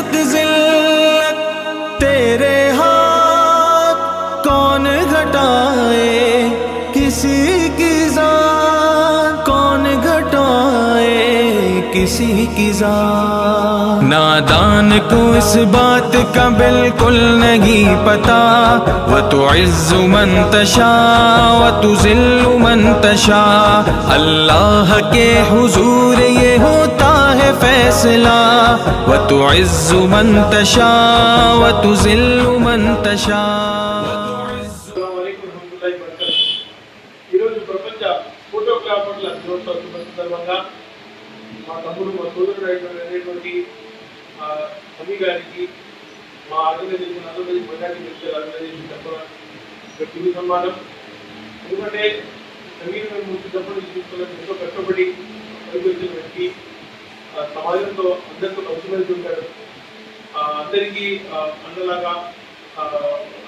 इज्जत जिल्लत तेरे हाथ कौन घटाए, किसी की जात कौन घटाए किसी की जात। नादान को इस बात का बिल्कुल नहीं पता, व तुइज़्ज़ु मन तशा व तुज़िल्लु मन तशा। अल्लाह के हुजूर ये होता है फैसला, व तुइज़्ज़ु मन तशा व तुज़िल्लु मन तशा। ప్రపంచ ఫోటోగ్రాఫర్ల దినోత్సవ సందర్భంగా మా తమ్ముడు మా సోదరుడు అయినటువంటి అమీ గారికి మా organisation Andhra Pradesh minority welfare organisation తరఫున తుది సన్మానం. ఎందుకంటే సంగీతం ముందు తీసుకున్నది ఎంతో కష్టపడి పైకి వ్యక్తి సమాజంతో అందరితో కలిసిమెలిసి ఉంటాడు. అందరికీ అన్నలాగా,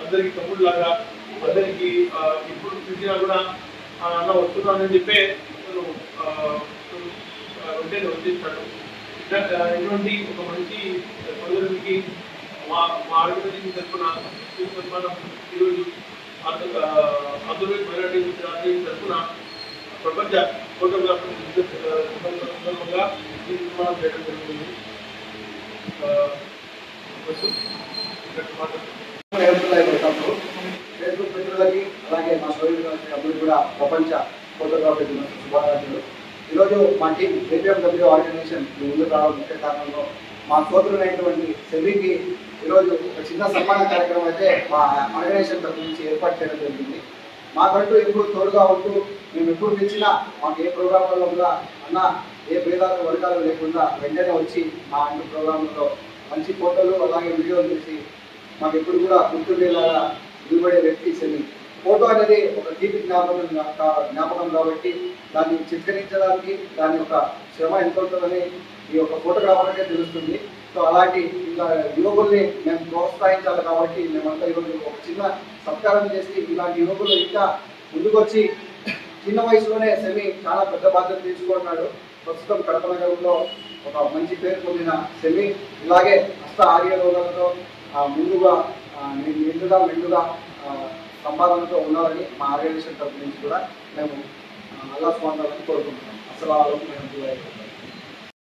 అందరికీ తమ్ముడులాగా, అందరికీ ఎప్పుడు చూసినా కూడా అన్న వస్తున్నానని చెప్పే వెంటనే వచ్చేస్తాడు. ఇటువంటి ఒక మంచి సోదరునికి మా ఆర్గనైజేషన్ తరఫున సన్మానం ఈరోజు ఆంధ్రప్రదేశ్ మైనారిటీ ఆర్గనైజేషన్ తరఫున ప్రపంచ ఫోటోగ్రాఫర్ సందర్భంగా ఈ సన్మానం చేయడం జరుగుతుంది. ఫేస్బుక్ మిత్రులకి అలాగే మా సోదరులకి అందరూ కూడా ప్రపంచ ఫోటోగ్రఫీ దినోత్సవ శుభాకాంక్షలు. ఈరోజు మా టీం ఏపీఎండబ్ల్యూ ఆర్గనైజేషన్ ముందుకు రావడం ముఖ్య కారణంలో మా సోదరులైనటువంటి సెబీకి ఈరోజు ఒక చిన్న సన్మాన కార్యక్రమం అయితే మా ఆర్గనైజేషన్ తరఫు నుంచి ఏర్పాటు చేయడం జరిగింది. మాకంటూ ఎప్పుడు తోడుగా ఉంటూ మేము ఎప్పుడు పిలిచినా మాకు ఏ ప్రోగ్రాంలలో కూడా అన్న ఏ భేదాలు వర్గాలు లేకుండా వెంటనే వచ్చి మా అన్ని ప్రోగ్రాంలలో మంచి ఫోటోలు అలాగే వీడియోలు తీసి మాకు ఎప్పుడు కూడా గుర్తుండేలాగా నిలబడే వ్యక్తి సెమీ. ఫోటో అనేది ఒక తీపి జ్ఞాపకం కాబట్టి దాన్ని చిత్కరించడానికి దాని యొక్క శ్రమ ఎంత ఉంటుందని ఈ యొక్క ఫోటోగ్రాఫర్కే తెలుస్తుంది. సో అలాంటి ఇలా యువకుల్ని మేము ప్రోత్సహించాలి కాబట్టి మేమంతా ఈరోజు ఒక చిన్న సత్కారం చేసి ఇలాంటి యువకులు ఇంకా ముందుకొచ్చి చిన్న వయసులోనే సెమీ చాలా పెద్ద బాధ్యత తీసుకున్నాడు. ప్రస్తుతం కడప నగరంలో ఒక మంచి పేరు పొందిన సెమీ ఇలాగే హస్త ఆర్య రోగాలతో ముందుగా మెండుగా సంపాదనతో ఉన్నారని మా ఆర్గనైజేషన్ తరఫు నుంచి కూడా మేము అల్లాహ్ సుబ్హానహు వ తఆలాని కోరుకుంటున్నాం. అస్సలాము అలైకుం.